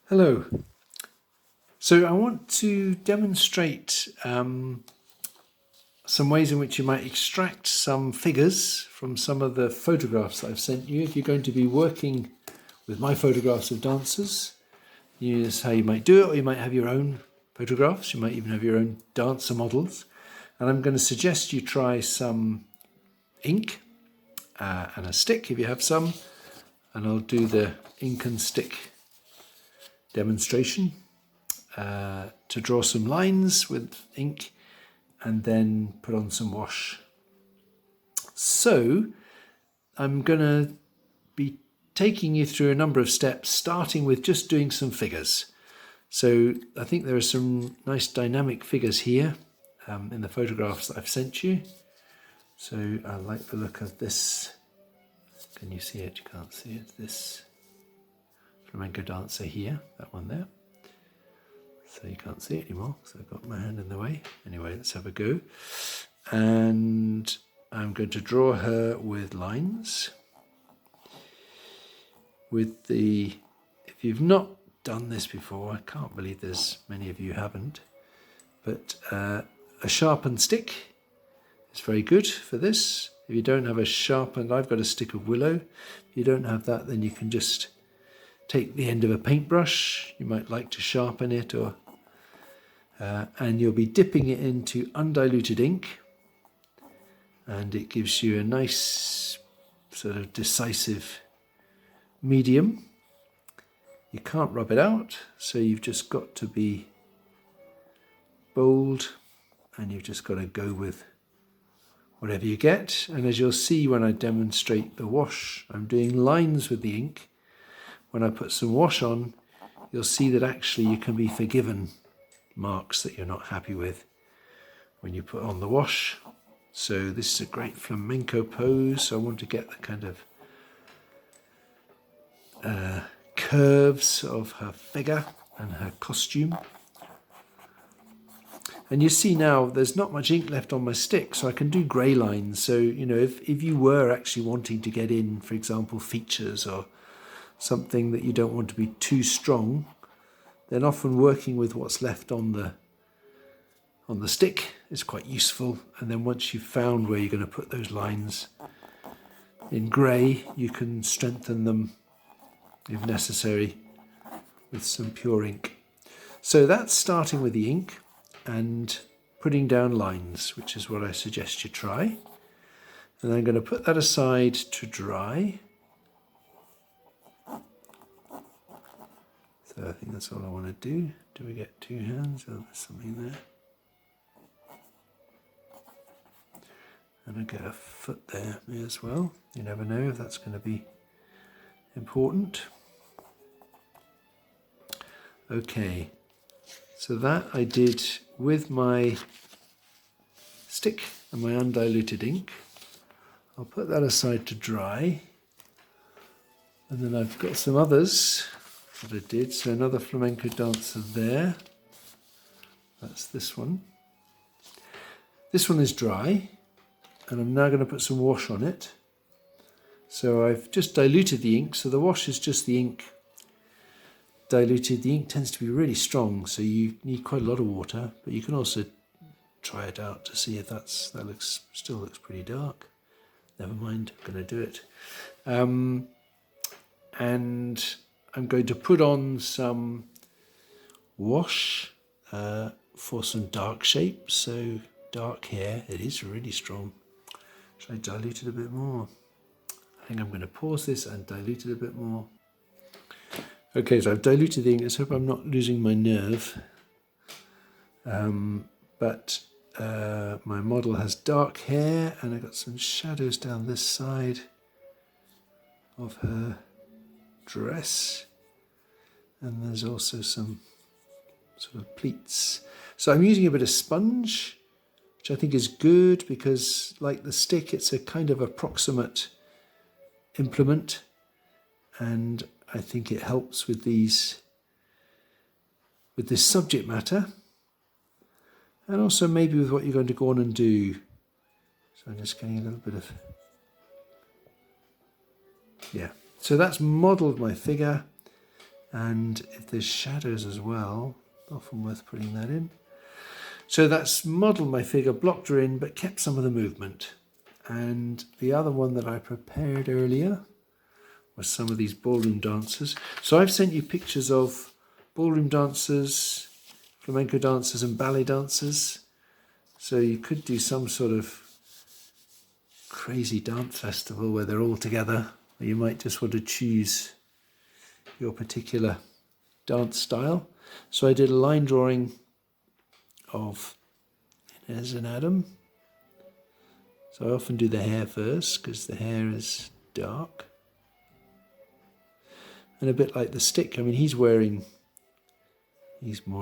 Hello. So I want to demonstrate some ways in which you might extract some figures from some of the photographs that I've sent you. If you're going to be working with my photographs of dancers, here's how you might do it, or you might have your own photographs. You might even have your own dancer models. And I'm going to suggest you try some ink and a stick if you have some. And I'll do the ink and stick demonstration to draw some lines with ink and then put on some wash. So I'm going to be taking you through a number of steps, starting with just doing some figures. So I think there are some nice dynamic figures here in the photographs that I've sent you. So I like the look of this. Can you see it? You can't see it. This flamenco dancer here, that one there. So you can't see it anymore, so I've got my hand in the way. Anyway, let's have a go. And I'm going to draw her with lines. If you've not done this before, I can't believe there's many of you haven't, but a sharpened stick is very good for this. If you don't have a sharpened, I've got a stick of willow. If you don't have that, then you can just take the end of a paintbrush. You might like to sharpen it, and you'll be dipping it into undiluted ink, and it gives you a nice sort of decisive medium. You can't rub it out, so you've just got to be bold, and you've just got to go with whatever you get. And as you'll see when I demonstrate the wash, I'm doing lines with the ink. When I put some wash on, you'll see that actually you can be forgiven marks that you're not happy with when you put on the wash. So this is a great flamenco pose. So I want to get the kind of curves of her figure and her costume. And you see now there's not much ink left on my stick, so I can do grey lines. So, you know, if you were actually wanting to get in, for example, features or something that you don't want to be too strong, then often working with what's left on the stick is quite useful. And then once you've found where you're going to put those lines in grey, you can strengthen them if necessary with some pure ink. So that's starting with the ink and putting down lines, which is what I suggest you try. And I'm going to put that aside to dry. So I think that's all I want to do. Do we get two hands? Oh, there's something there. And I get a foot there as well. You never know if that's going to be important. Okay, so that I did with my stick and my undiluted ink. I'll put that aside to dry. And then I've got some others that I did. So another flamenco dancer there. That's this one. This one is dry, and I'm now going to put some wash on it. So I've just diluted the ink. So the wash is just the ink diluted. The ink tends to be really strong, so you need quite a lot of water, but you can also try it out to see if that still looks pretty dark. Never mind, I'm going to do it. And I'm going to put on some wash for some dark shapes. So dark hair, it is really strong. Should I dilute it a bit more? I think I'm going to pause this and dilute it a bit more. Okay, so I've diluted the ink. Let's hope I'm not losing my nerve. But my model has dark hair, and I've got some shadows down this side of her dress. And there's also some sort of pleats. So I'm using a bit of sponge, which I think is good because, like the stick, it's a kind of approximate implement. And I think it helps with this subject matter, and also maybe with what you're going to go on and do. So I'm just getting a little bit of, yeah. So that's modelled my figure, And if there's shadows as well, often worth putting that in. So that's modelled my figure, blocked her in, but kept some of the movement. And the other one that I prepared earlier was some of these ballroom dancers. So I've sent you pictures of ballroom dancers, flamenco dancers and ballet dancers. So you could do some sort of crazy dance festival where they're all together, or you might just want to choose your particular dance style. So I did a line drawing of, there's an Adam. So I often do the hair first because the hair is dark. And a bit like the stick, I mean, he's more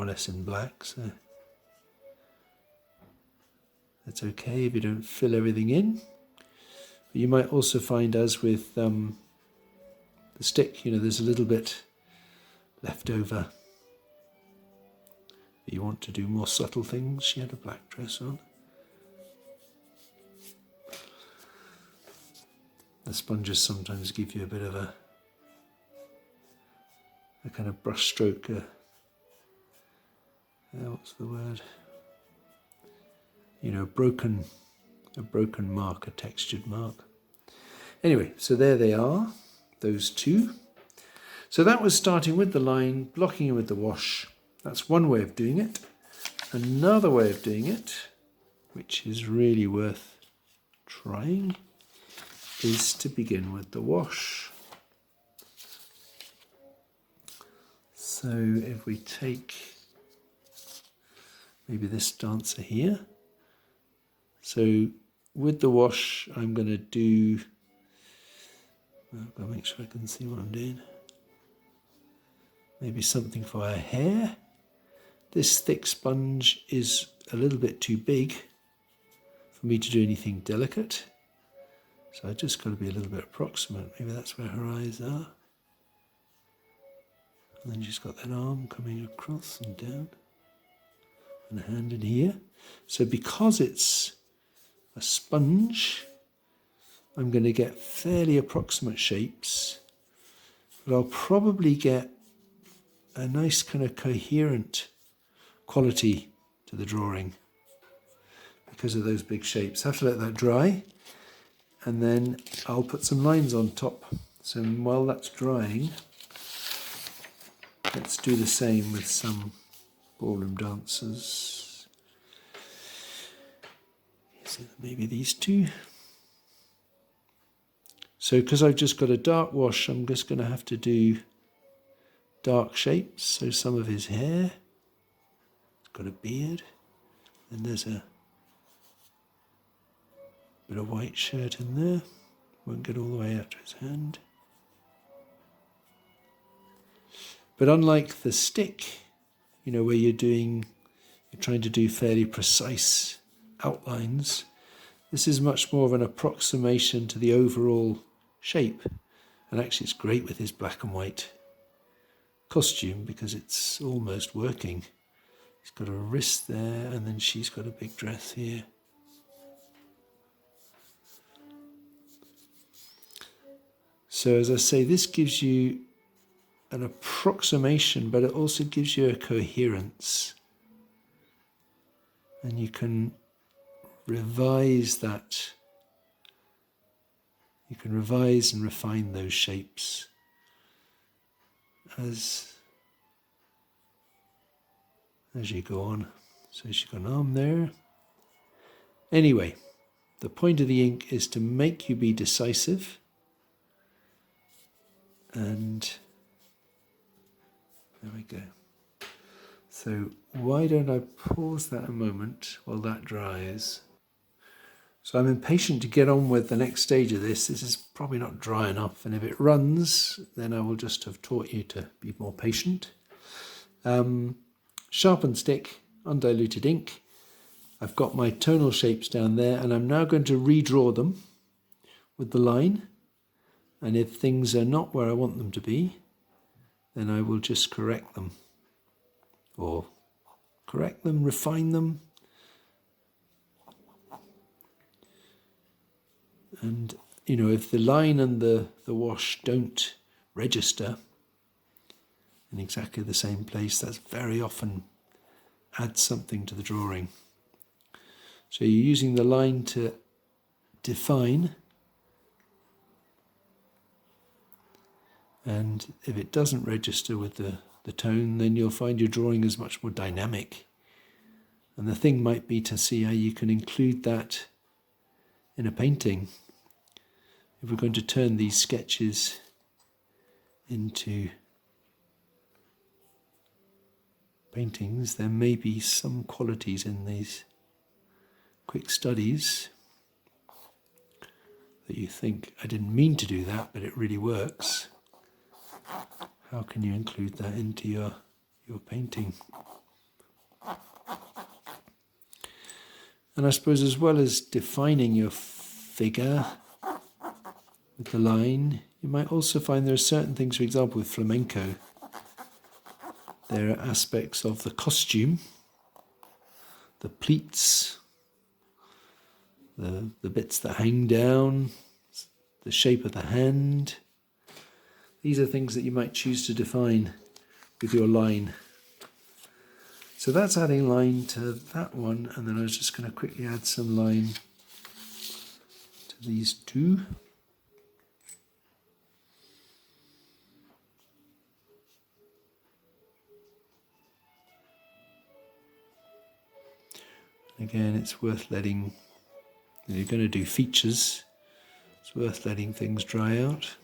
or less in black, so that's okay if you don't fill everything in. But you might also find, as with the stick, there's a little bit left over. But you want to do more subtle things. She had a black dress on. The sponges sometimes give you a bit of a kind of brush stroke, what's the word? A broken mark, a textured mark. Anyway, so there they are, those two. So that was starting with the line, blocking it with the wash. That's one way of doing it. Another way of doing it, which is really worth trying, is to begin with the wash. So if we take maybe this dancer here. So with the wash, I'm going to do, I've got to make sure I can see what I'm doing. Maybe something for her hair. This thick sponge is a little bit too big for me to do anything delicate. So I just got to be a little bit approximate. Maybe that's where her eyes are. And then she's got that arm coming across and down. And a hand in here. So because it's a sponge, I'm going to get fairly approximate shapes. But I'll probably get a nice kind of coherent quality to the drawing because of those big shapes. I have to let that dry. And then I'll put some lines on top. So while that's drying, let's do the same with some ballroom dancers. So maybe these two. So because I've just got a dark wash, I'm just going to have to do dark shapes. So some of his hair, he's got a beard, and there's a bit of white shirt in there. Won't get all the way out to his hand. But unlike the stick, where you're trying to do fairly precise outlines, this is much more of an approximation to the overall shape. And actually it's great with his black and white costume because it's almost working. He's got a wrist there, and then she's got a big dress here. So as I say, this gives you an approximation, but it also gives you a coherence. And you can revise that. You can revise and refine those shapes as you go on. So she's got an arm there. Anyway, the point of the ink is to make you be decisive. And there we go. So why don't I pause that a moment while that dries? So I'm impatient to get on with the next stage of this. This is probably not dry enough, and if it runs, then I will just have taught you to be more patient. Sharpened stick, undiluted ink. I've got my tonal shapes down there, and I'm now going to redraw them with the line. And if things are not where I want them to be, then I will just correct them. Or refine them. And, if the line and the wash don't register, in exactly the same place. That's very often adds something to the drawing. So you're using the line to define, and if it doesn't register with the tone, then you'll find your drawing is much more dynamic. And the thing might be to see how you can include that in a painting. If we're going to turn these sketches into paintings, there may be some qualities in these quick studies that you think, I didn't mean to do that, but it really works. How can you include that into your painting? And I suppose as well as defining your figure with the line, you might also find there are certain things, for example with flamenco, there are aspects of the costume, the pleats, the bits that hang down, the shape of the hand. These are things that you might choose to define with your line. So that's adding line to that one, and then I was just going to quickly add some line to these two. Again, it's worth letting, if you're going to do features, it's worth letting things dry out.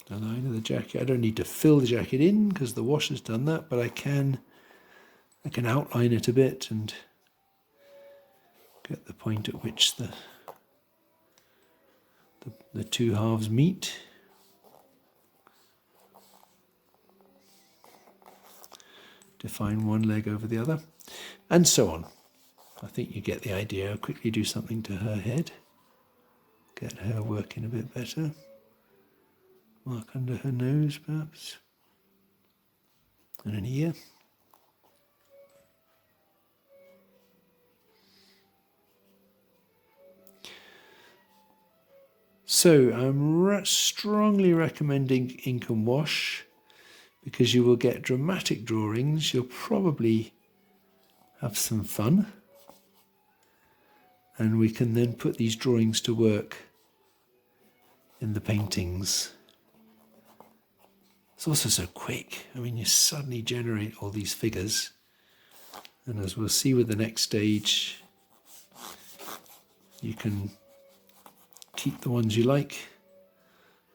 The line of the jacket, I don't need to fill the jacket in because the wash has done that, but I can outline it a bit and get the point at which the two halves meet. Define one leg over the other, and so on. I think you get the idea. I'll quickly do something to her head, get her working a bit better. Mark under her nose, perhaps, and an ear. So I'm strongly recommending ink and wash because you will get dramatic drawings. You'll probably have some fun. And we can then put these drawings to work in the paintings. It's also so quick. I mean, you suddenly generate all these figures. And as we'll see with the next stage, you can keep the ones you like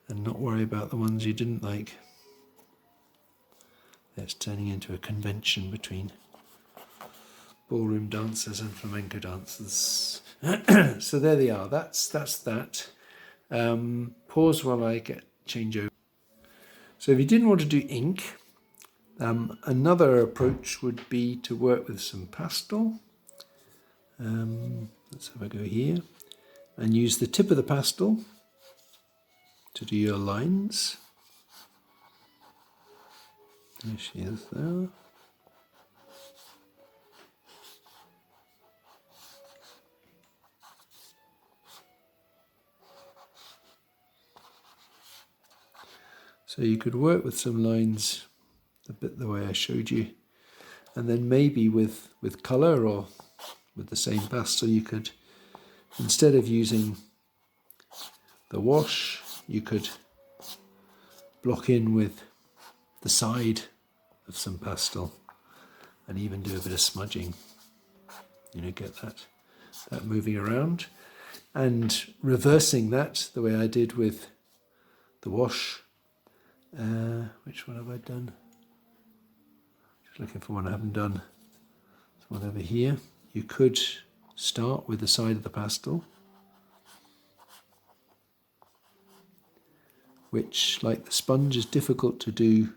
and not worry about the ones you didn't like. That's turning into a convention between ballroom dancers and flamenco dancers. So there they are. That's that. Pause while I change over. So if you didn't want to do ink, another approach would be to work with some pastel. Let's have a go here. And use the tip of the pastel to do your lines. There she is there. So you could work with some lines a bit the way I showed you, and then maybe with colour or with the same pastel you could, instead of using the wash, you could block in with the side of some pastel and even do a bit of smudging. You know, get that moving around. And reversing that the way I did with the wash. Which one have I done? Just looking for one I haven't done. There's one over here. You could start with the side of the pastel, which, like the sponge, is difficult to do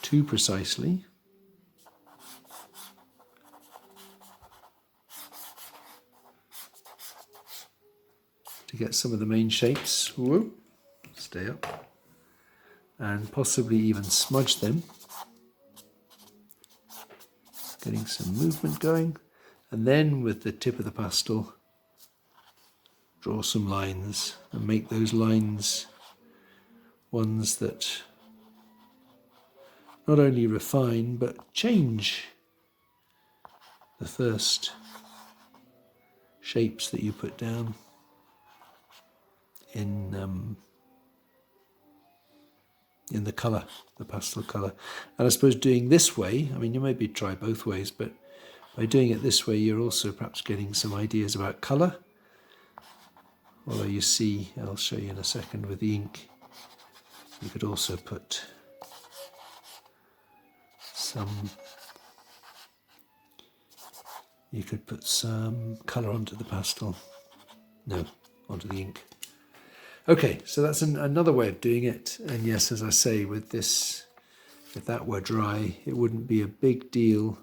too precisely. To get some of the main shapes, whoop, stay up, and possibly even smudge them. Getting some movement going. And then with the tip of the pastel, draw some lines and make those lines ones that not only refine but change the first shapes that you put down in the colour, the pastel colour. And I suppose doing this way, I mean, you maybe try both ways, but by doing it this way, you're also perhaps getting some ideas about colour. Although you see, I'll show you in a second with the ink, you could also put some colour onto the pastel. No, onto the ink. Okay, so that's another way of doing it. And yes, as I say, with this, if that were dry, it wouldn't be a big deal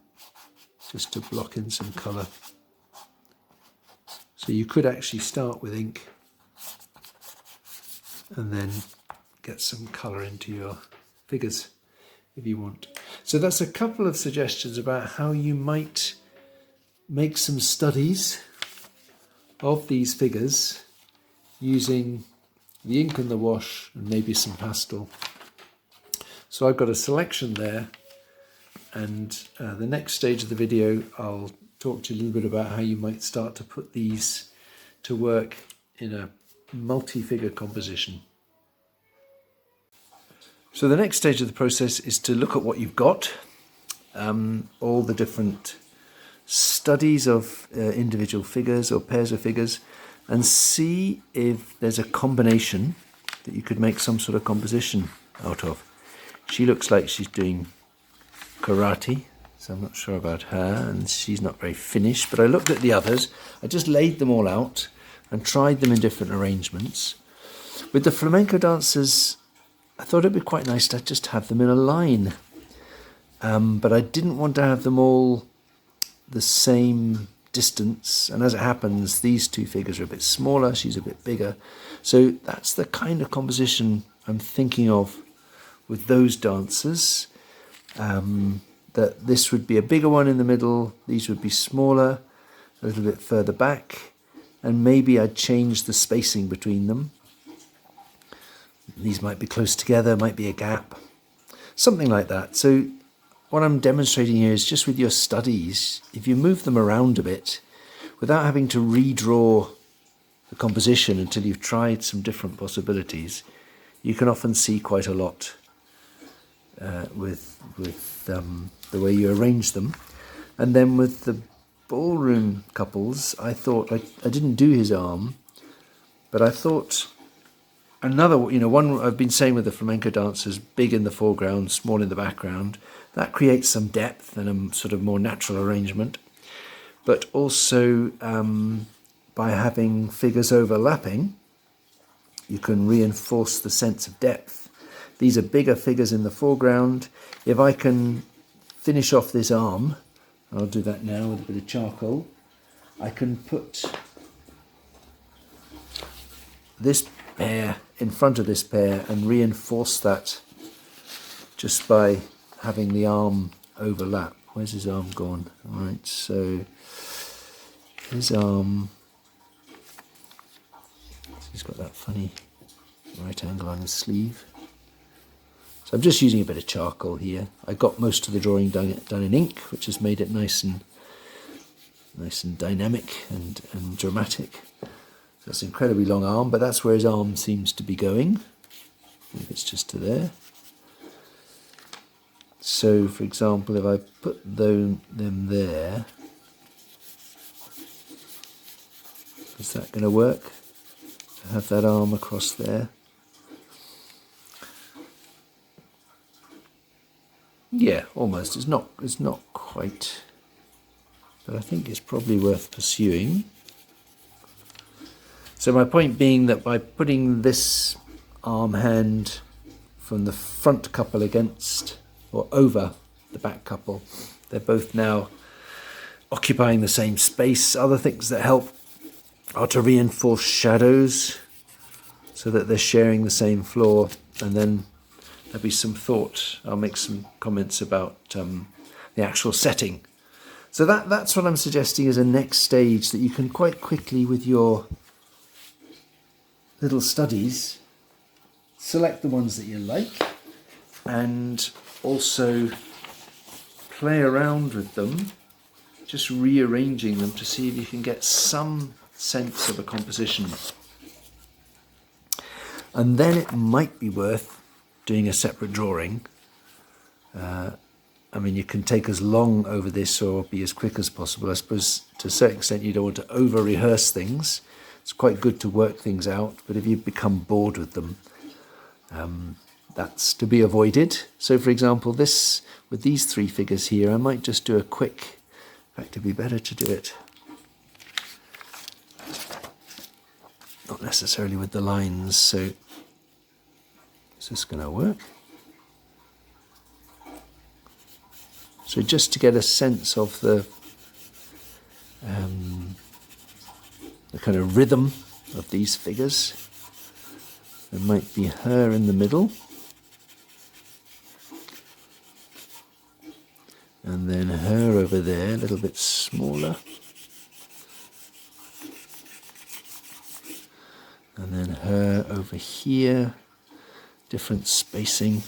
just to block in some colour. So you could actually start with ink and then get some colour into your figures if you want. So that's a couple of suggestions about how you might make some studies of these figures using the ink and the wash and maybe some pastel. So I've got a selection there, and the next stage of the video I'll talk to you a little bit about how you might start to put these to work in a multi-figure composition. So the next stage of the process is to look at what you've got, all the different studies of individual figures or pairs of figures, and see if there's a combination that you could make some sort of composition out of. She looks like she's doing karate, so I'm not sure about her, and she's not very finished, but I looked at the others. I just laid them all out and tried them in different arrangements. With the flamenco dancers, I thought it'd be quite nice to just have them in a line, but I didn't want to have them all the same distance, and as it happens, these two figures are a bit smaller, she's a bit bigger, so that's the kind of composition I'm thinking of with those dancers, that this would be a bigger one in the middle, these would be smaller, a little bit further back, and maybe I'd change the spacing between them. These might be close together, might be a gap, something like that. So what I'm demonstrating here is just with your studies, if you move them around a bit without having to redraw the composition until you've tried some different possibilities, you can often see quite a lot with the way you arrange them. And then with the ballroom couples, I thought, I didn't do his arm, but I thought another, one I've been saying with the flamenco dancers, big in the foreground, small in the background, that creates some depth and a sort of more natural arrangement. But also by having figures overlapping, you can reinforce the sense of depth. These are bigger figures in the foreground. If I can finish off this arm, I'll do that now with a bit of charcoal, I can put this pair in front of this pair and reinforce that just by having the arm overlap. Where's his arm gone? All right, so his arm, he's got that funny right angle on his sleeve. So I'm just using a bit of charcoal here. I got most of the drawing done in ink, which has made it nice and dynamic and dramatic. That's an incredibly long arm, but that's where his arm seems to be going. If it's just to there. So, for example, if I put them there, is that going to work? To have that arm across there. Yeah, almost. It's not quite, but I think it's probably worth pursuing. So my point being that by putting this arm hand from the front couple against or over the back couple, they're both now occupying the same space. Other things that help are to reinforce shadows so that they're sharing the same floor, and then there'll be some thought. I'll make some comments about the actual setting. So that's what I'm suggesting as a next stage, that you can quite quickly with your little studies select the ones that you like and also play around with them, just rearranging them to see if you can get some sense of a composition. And then it might be worth doing a separate drawing. I mean, you can take as long over this or be as quick as possible. I suppose to a certain extent you don't want to over-rehearse things. It's quite good to work things out, but if you become bored with them, that's to be avoided. So for example, this with these three figures here, I might just do a quick, in fact it'd be better to do it not necessarily with the lines. So is this going to work? So just to get a sense of the kind of rhythm of these figures, there might be her in the middle, and then her over there, a little bit smaller, and then her over here, different spacing.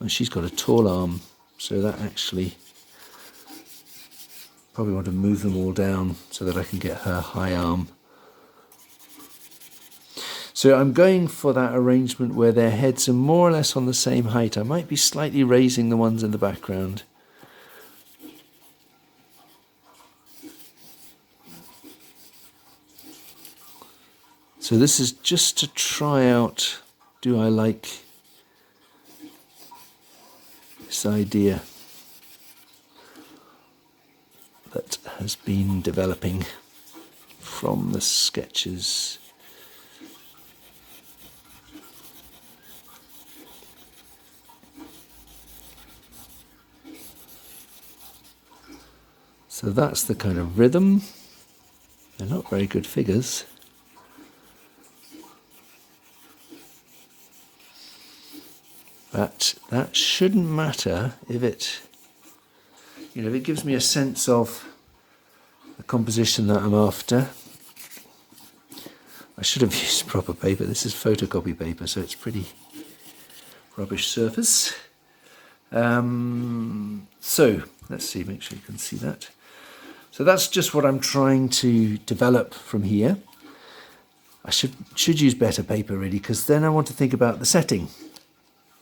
And she's got a tall arm, so that actually probably want to move them all down so that I can get her high arm. So I'm going for that arrangement where their heads are more or less on the same height. I might be slightly raising the ones in the background. So this is just to try out, do I like this idea that has been developing from the sketches. So that's the kind of rhythm. They're not very good figures. But that shouldn't matter if it, if it gives me a sense of the composition that I'm after. I should have used proper paper. This is photocopy paper, so it's pretty rubbish surface. So let's see, make sure you can see that. So that's just what I'm trying to develop from here. I should use better paper really, because then I want to think about the setting.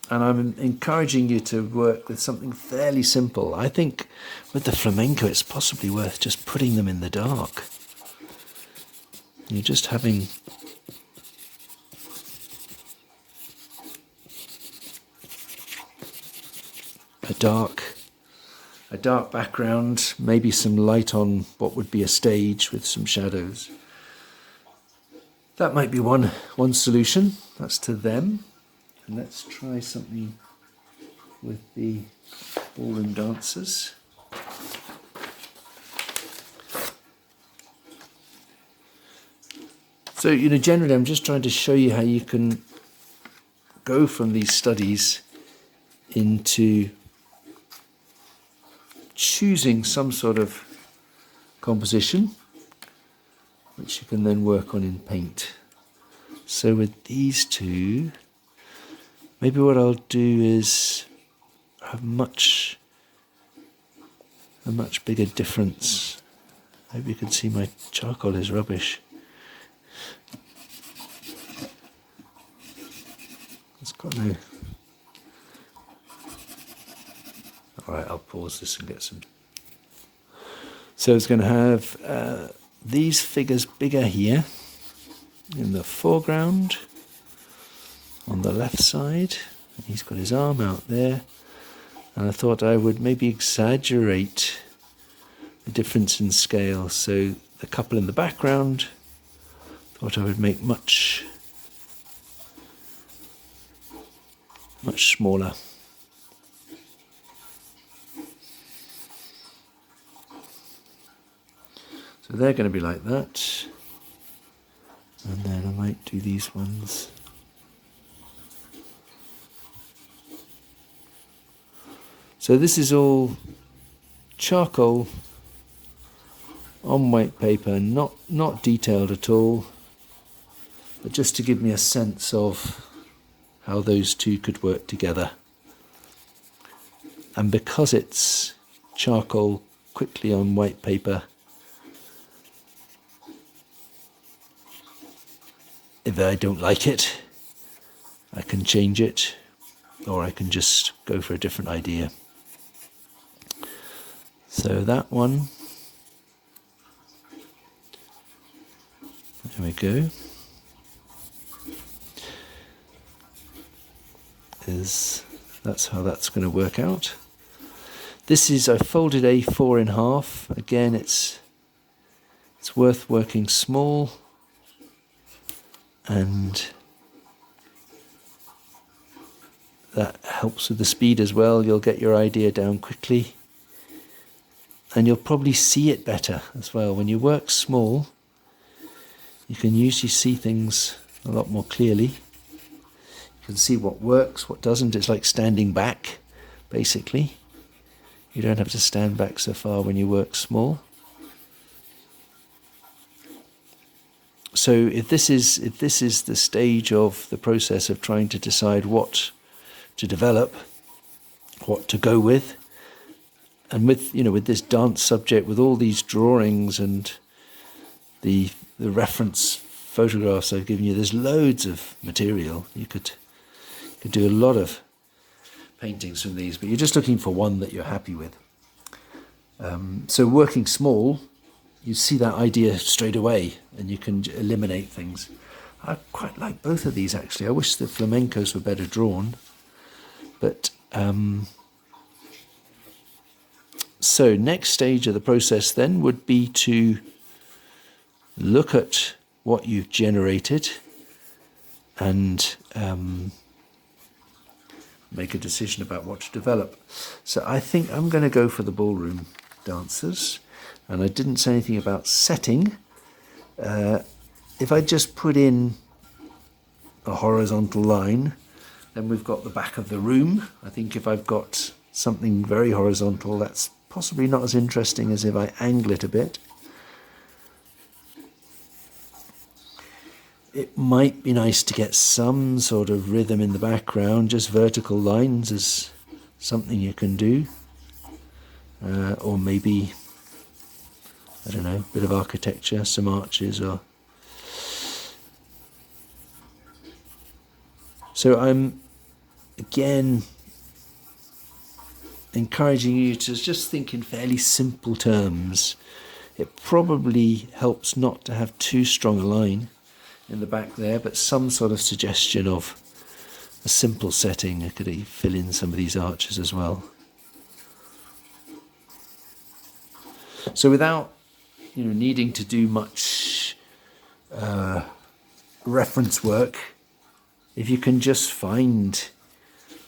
And I'm encouraging you to work with something fairly simple. I think with the flamenco, it's possibly worth just putting them in the dark. You're just having a dark background, maybe some light on what would be a stage with some shadows. That might be one solution. That's to them. And let's try something with the ballroom dancers. So, generally I'm just trying to show you how you can go from these studies into choosing some sort of composition which you can then work on in paint. So with these two, maybe what I'll do is have a much bigger difference. I hope you can see my charcoal is rubbish. It's got no... Alright, I'll pause this and get some... So it's going to have these figures bigger here in the foreground on the left side. He's got his arm out there, and I thought I would maybe exaggerate the difference in scale. So the couple in the background, thought I would make much smaller. So they're going to be like that, and then I might do these ones. So this is all charcoal on white paper, not detailed at all, but just to give me a sense of how those two could work together. And because it's charcoal quickly on white paper, if I don't like it, I can change it, or I can just go for a different idea. So that one, there we go, that's how that's going to work out. This is, I folded A4 in half. Again, it's worth working small, and that helps with the speed as well. You'll get your idea down quickly, and you'll probably see it better as well. When you work small, you can usually see things a lot more clearly. You can see what works, what doesn't. It's like standing back, basically. You don't have to stand back so far when you work small. So if this is the stage of the process of trying to decide what to develop, what to go with, and with this dance subject, with all these drawings and the reference photographs I've given you, there's loads of material. You could do a lot of paintings from these, but you're just looking for one that you're happy with. So working small, you see that idea straight away, and you can eliminate things. I quite like both of these, actually. I wish the flamencos were better drawn, but so next stage of the process then would be to look at what you've generated and make a decision about what to develop. So I think I'm going to go for the ballroom dancers, and I didn't say anything about setting. If I just put in a horizontal line, then we've got the back of the room. I think if I've got something very horizontal, that's possibly not as interesting as if I angle it a bit. It might be nice to get some sort of rhythm in the background. Just vertical lines is something you can do. Or maybe, I don't know, a bit of architecture, some arches. So I'm, again, encouraging you to just think in fairly simple terms. It probably helps not to have too strong a line in the back there, but some sort of suggestion of a simple setting. I could fill in some of these arches as well. So without needing to do much reference work, if you can just find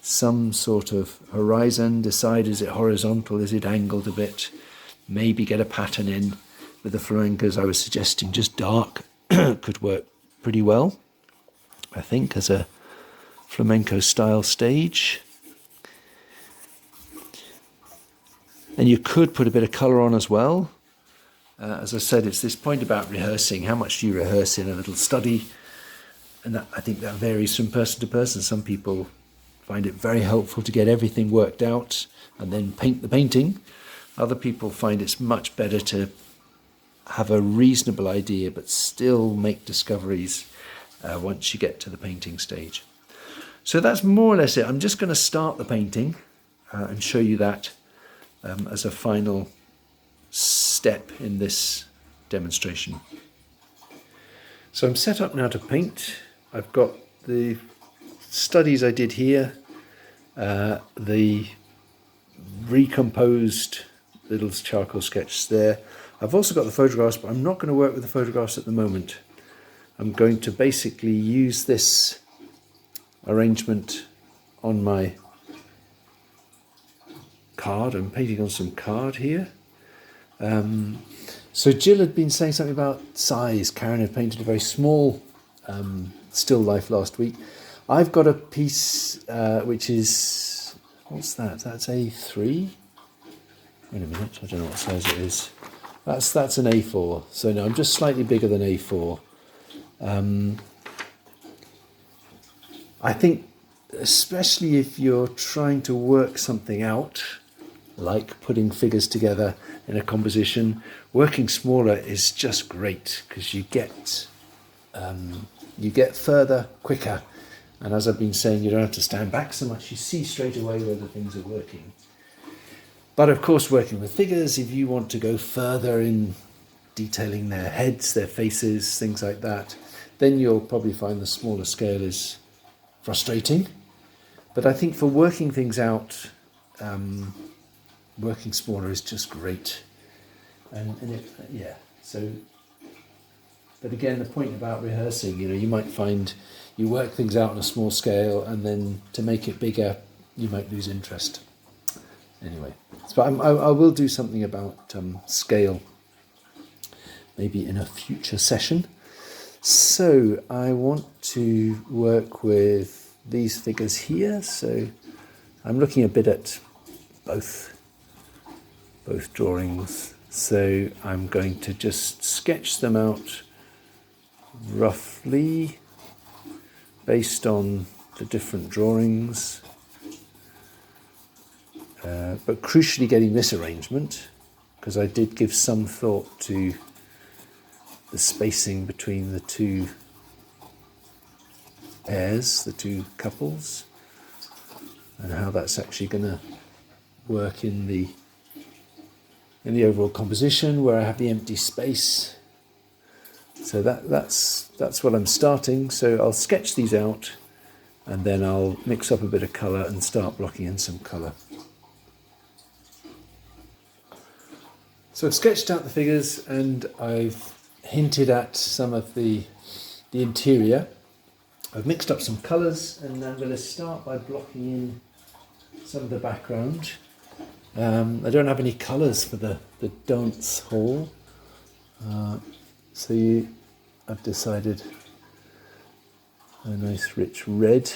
some sort of horizon, decide, is it horizontal, is it angled a bit, maybe get a pattern in. With the flamencos, I was suggesting just dark could work pretty well, I think, as a flamenco style stage. And you could put a bit of colour on as well. As I said, it's this point about rehearsing. How much do you rehearse in a little study? And I think that varies from person to person. Some people find it very helpful to get everything worked out and then paint the painting. Other people find it's much better to have a reasonable idea but still make discoveries once you get to the painting stage. So that's more or less it. I'm just going to start the painting and show you that as a final step in this demonstration. So I'm set up now to paint. I've got the studies I did here, the recomposed little charcoal sketch there. I've also got the photographs, but I'm not going to work with the photographs at the moment. I'm going to basically use this arrangement on my card. I'm painting on some card here. So Jill had been saying something about size. Karen had painted a very small still life last week. I've got a piece which is What's that? That's A3. Wait a minute, I don't know what size it is. That's an A4. So no, I'm just slightly bigger than A4. I think especially if you're trying to work something out, like putting figures together in a composition, working smaller is just great because you get further quicker. And as I've been saying, you don't have to stand back so much. You see straight away whether things are working. But of course, working with figures, if you want to go further in detailing their heads, their faces, things like that, then you'll probably find the smaller scale is frustrating. But I think for working things out, working smaller is just great. So, but again, the point about rehearsing, you might find you work things out on a small scale, and then to make it bigger, you might lose interest. Anyway, so I will do something about scale, maybe in a future session. So I want to work with these figures here. So I'm looking a bit at both drawings. So I'm going to just sketch them out roughly based on the different drawings, but crucially getting this arrangement, because I did give some thought to the spacing between the two pairs, the two couples, and how that's actually going to work in the overall composition where I have the empty space. So that's what I'm starting. So I'll sketch these out, and then I'll mix up a bit of colour and start blocking in some colour. So I've sketched out the figures, and I've hinted at some of the interior. I've mixed up some colours, and I'm going to start by blocking in some of the background. I don't have any colours for the dance hall, so I've decided a nice rich red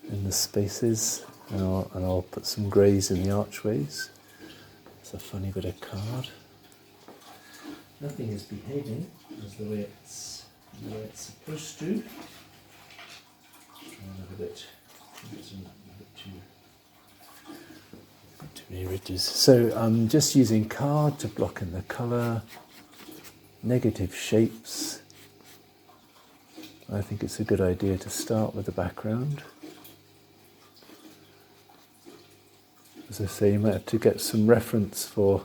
in the spaces, and I'll put some greys in the archways. It's a funny bit of card. Nothing is behaving as the way it's supposed to. A bit too many ridges. So I'm just using card to block in the colour, negative shapes. I think it's a good idea to start with the background. As I say, you might have to get some reference for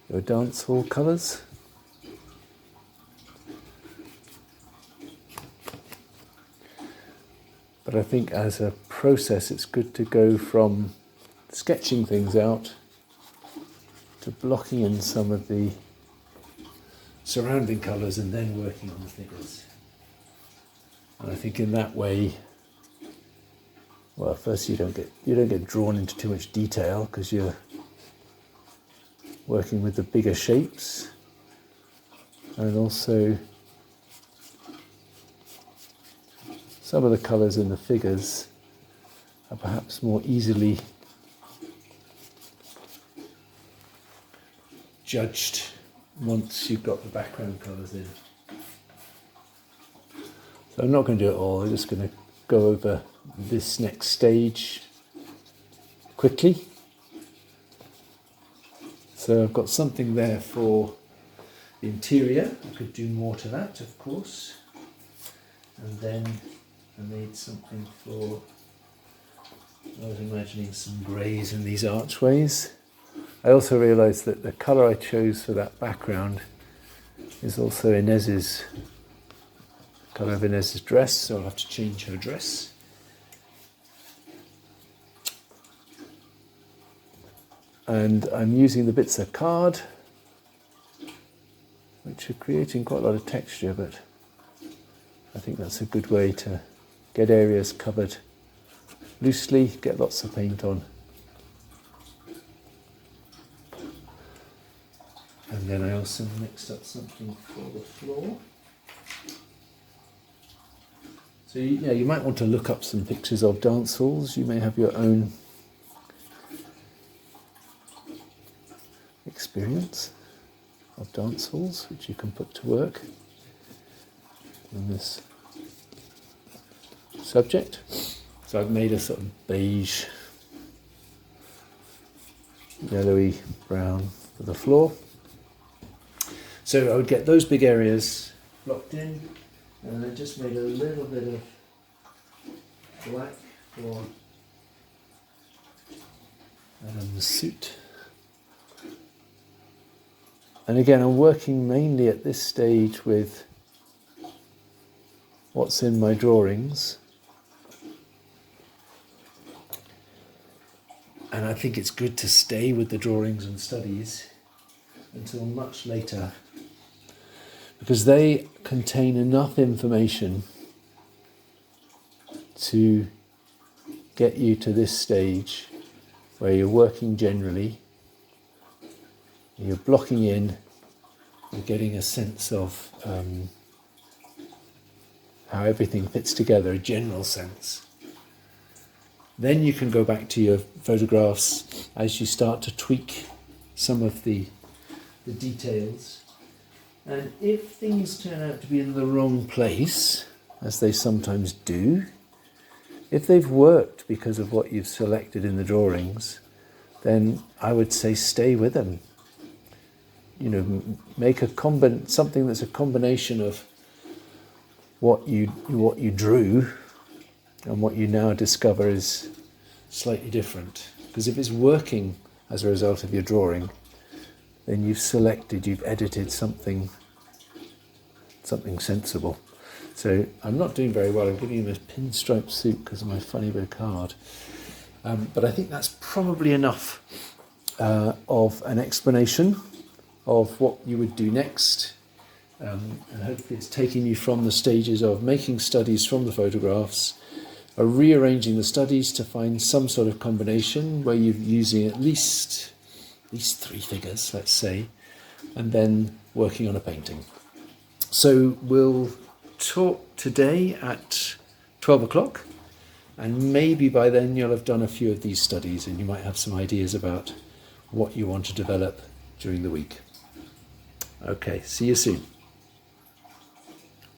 your dance hall colours. But I think as a process, it's good to go from sketching things out to blocking in some of the surrounding colours and then working on the figures. And I think in that way, well, first you don't get drawn into too much detail because you're working with the bigger shapes, and also some of the colours in the figures are perhaps more easily judged once you've got the background colours in. So I'm not going to do it all, I'm just going to go over this next stage quickly. So I've got something there for the interior. I could do more to that, of course. And then I made something for, I was imagining some greys in these archways. I also realised that the colour I chose for that background is also Inez's colour of Inez's dress, so I'll have to change her dress. And I'm using the bits of card, which are creating quite a lot of texture, but I think that's a good way to get areas covered loosely, get lots of paint on. And then I also mixed up something for the floor. So you might want to look up some pictures of dance halls. You may have your own experience of dance halls, which you can put to work on this subject. So I've made a sort of beige, yellowy brown for the floor. So I would get those big areas blocked in, and then just made a little bit of black for the suit. And again, I'm working mainly at this stage with what's in my drawings. And I think it's good to stay with the drawings and studies until much later, because they contain enough information to get you to this stage where you're working generally, you're blocking in, you're getting a sense of how everything fits together, a general sense. Then you can go back to your photographs as you start to tweak some of the details. And if things turn out to be in the wrong place, as they sometimes do, if they've worked because of what you've selected in the drawings, then I would say stay with them. You know, make something that's a combination of what you drew and what you now discover is slightly different. Because if it's working as a result of your drawing, then you've edited something sensible. So I'm not doing very well. I'm giving him a pinstripe suit because of my funny bit of card. But I think that's probably enough of an explanation of what you would do next. And hopefully it's taking you from the stages of making studies from the photographs, rearranging the studies to find some sort of combination where you're using at least 3 figures, let's say, and then working on a painting. So we'll talk today at 12 o'clock, and maybe by then you'll have done a few of these studies and you might have some ideas about what you want to develop during the week. Okay, see you soon.